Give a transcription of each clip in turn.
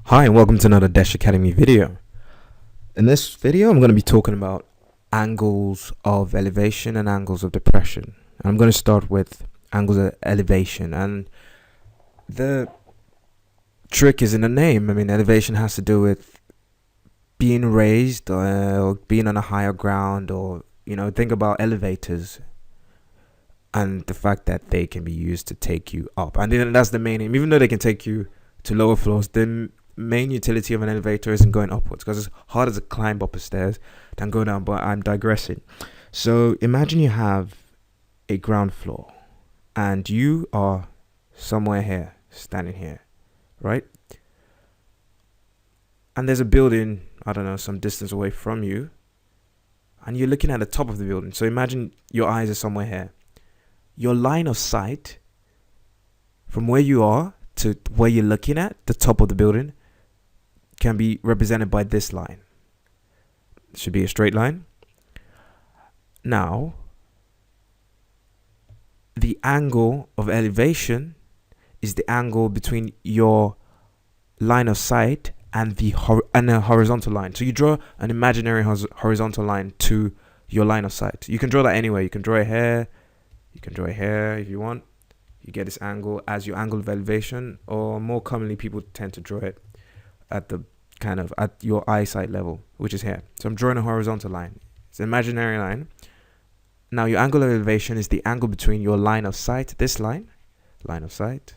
Hi and welcome to another Dech Academy video. In this video I'm going to be talking about angles of elevation and angles of depression. I'm going to start with angles of elevation, and the trick is in the name. I mean, elevation has to do with being raised or being on a higher ground, or think about elevators and the fact that they can be used to take you up, and then that's the main aim. Even though they can take you to lower floors, the main utility of an elevator isn't going upwards, because it's harder to climb up a stairs than go down. But I'm digressing. So imagine you have a ground floor and you are somewhere here, standing here, right? And there's a building, I don't know, some distance away from you, and you're looking at the top of the building. So imagine your eyes are somewhere here. Your line of sight from where you are to where you're looking at, the top of the building, can be represented by this line. It should be a straight line. Now, the angle of elevation is the angle between your line of sight and the horizontal line. So you draw an imaginary horizontal line to your line of sight. You can draw that anywhere. You can draw it here. You can draw it here if you want. You get this angle as your angle of elevation, or more commonly people tend to draw it at the at your eyesight level, which is here. So I'm drawing a horizontal line. It's an imaginary line. Now your angle of elevation is the angle between your line of sight, this line of sight,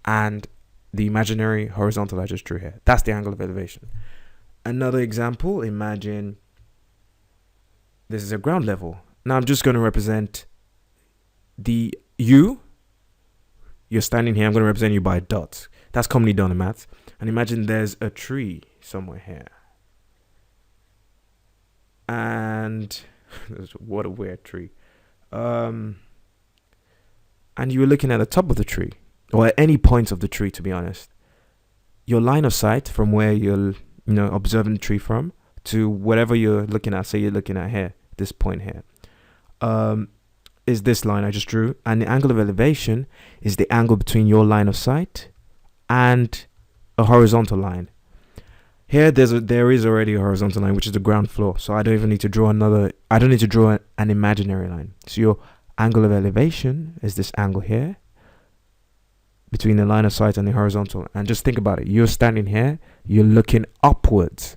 and the imaginary horizontal I just drew here. That's the angle of elevation. Another example, imagine this is a ground level. Now I'm just going to represent you're standing here. I'm going to represent you by a dot. That's commonly done in maths. And imagine there's a tree somewhere here. And what a weird tree. And you were looking at the top of the tree, or at any point of the tree, to be honest. Your line of sight from where you're observing the tree from to whatever you're looking at, say you're looking at here, this point here, is this line I just drew. And the angle of elevation is the angle between your line of sight and a horizontal line. Here there is already a horizontal line, which is the ground floor. So I don't even need to draw I don't need to draw an imaginary line. So your angle of elevation is this angle here between the line of sight and the horizontal. And just think about it. You're standing here, you're looking upwards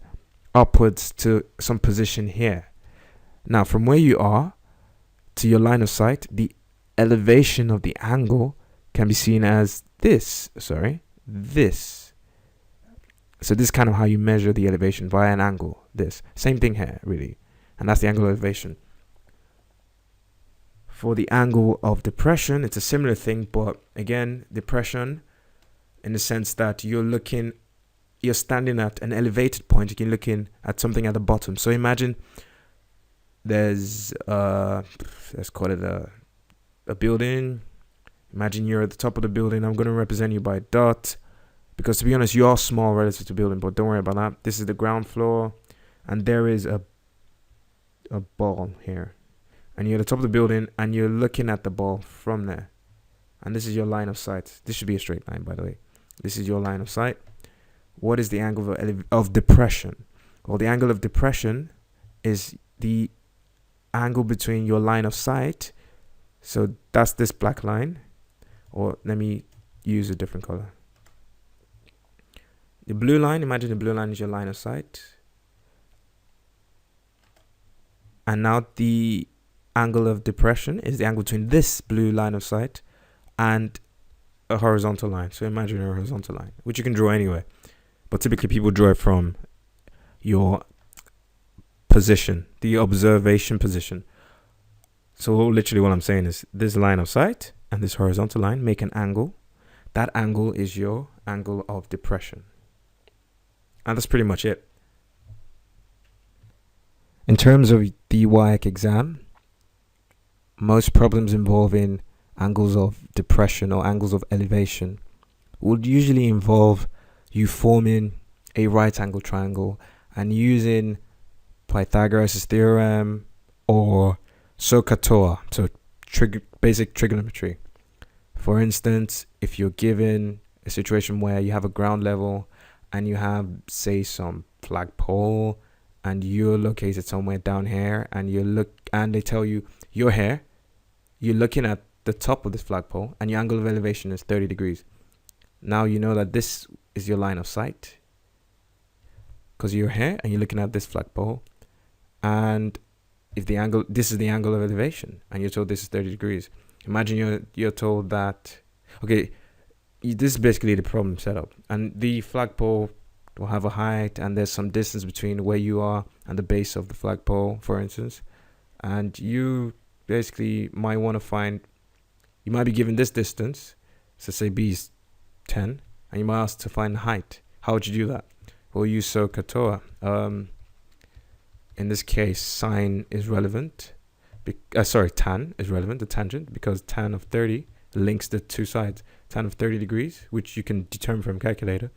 to some position here. Now from where you are to your line of sight, the elevation of the angle can be seen as this. So this is kind of how you measure the elevation, via an angle. This same thing here, really, and that's the angle of elevation. For the angle of depression, it's a similar thing, but again, depression in the sense that you're standing at an elevated point. You're looking at something at the bottom. So imagine there's let's call it a building. Imagine you're at the top of the building. I'm going to represent you by a dot, because to be honest, you are small relative to the building, but don't worry about that. This is the ground floor, and there is a ball here. And you're at the top of the building, and you're looking at the ball from there. And this is your line of sight. This should be a straight line, by the way. This is your line of sight. What is the angle of depression? Well, the angle of depression is the angle between your line of sight. So that's this black line. Or let me use a different color. The blue line, imagine the blue line is your line of sight. And now the angle of depression is the angle between this blue line of sight and a horizontal line. So imagine a horizontal line, which you can draw anywhere. But typically people draw it from your position, the observation position. So literally what I'm saying is this line of sight and this horizontal line make an angle. That angle is your angle of depression. And that's pretty much it. In terms of the WIAC exam, most problems involving angles of depression or angles of elevation would usually involve you forming a right angle triangle and using Pythagoras' theorem or SOHCAHTOA, so basic trigonometry. For instance, if you're given a situation where you have a ground level and you have, say, some flagpole, and you're located somewhere down here, and they tell you you're here, you're looking at the top of this flagpole, and your angle of elevation is 30 degrees. Now you know that this is your line of sight because you're here and you're looking at this flagpole, and if this is the angle of elevation, and you're told this is 30 degrees. Imagine you're told that, okay, this is basically the problem setup, and the flagpole will have a height, and there's some distance between where you are and the base of the flagpole, for instance, and you basically might want to find, you might be given this distance, so say B is 10, and you might ask to find height. How would you do that? We'll use SOHCAHTOA. In this case, sine is relevant. Tan is relevant, the tangent, because tan of 30 links the two sides. Tan of 30 degrees, which you can determine from a calculator,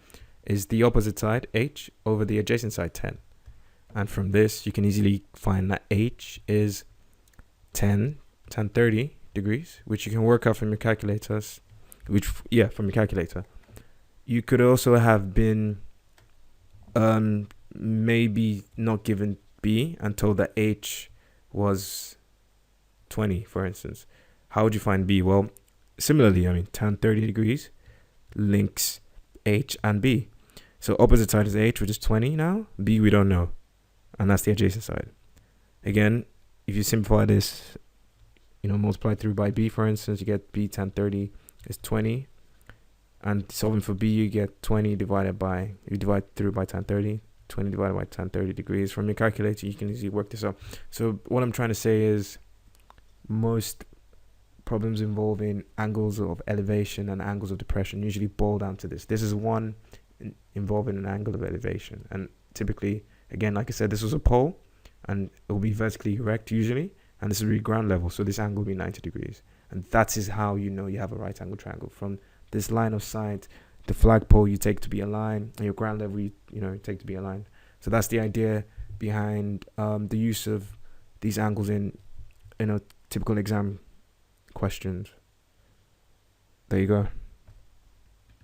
is the opposite side, h, over the adjacent side, 10. And from this, you can easily find that h is 10 tan 30 degrees, which you can work out from your calculators. From your calculator. You could also have been maybe not given B and told that h was 20, for instance. How would you find B? Well, similarly, tan 30 degrees links h and B. So opposite side is h, which is 20 now. B we don't know, and that's the adjacent side. Again, if you simplify this, multiply through by B, for instance, you get B tan 30 is 20, and solving for B, you get 20 you divide through by tan 30, 20 divided by tan 30 degrees. From your calculator, you can easily work this out. So what I'm trying to say is, most problems involving angles of elevation and angles of depression usually boil down to this. This is one involving an angle of elevation, and typically, again, like I said, this was a pole, and it will be vertically erect usually, and this will be ground level, so this angle will be 90 degrees. And that is how you know you have a right angle triangle. From this line of sight, the flagpole you take to be a line, and your ground level you take to be a line. So that's the idea behind the use of these angles in typical exam questions. There you go.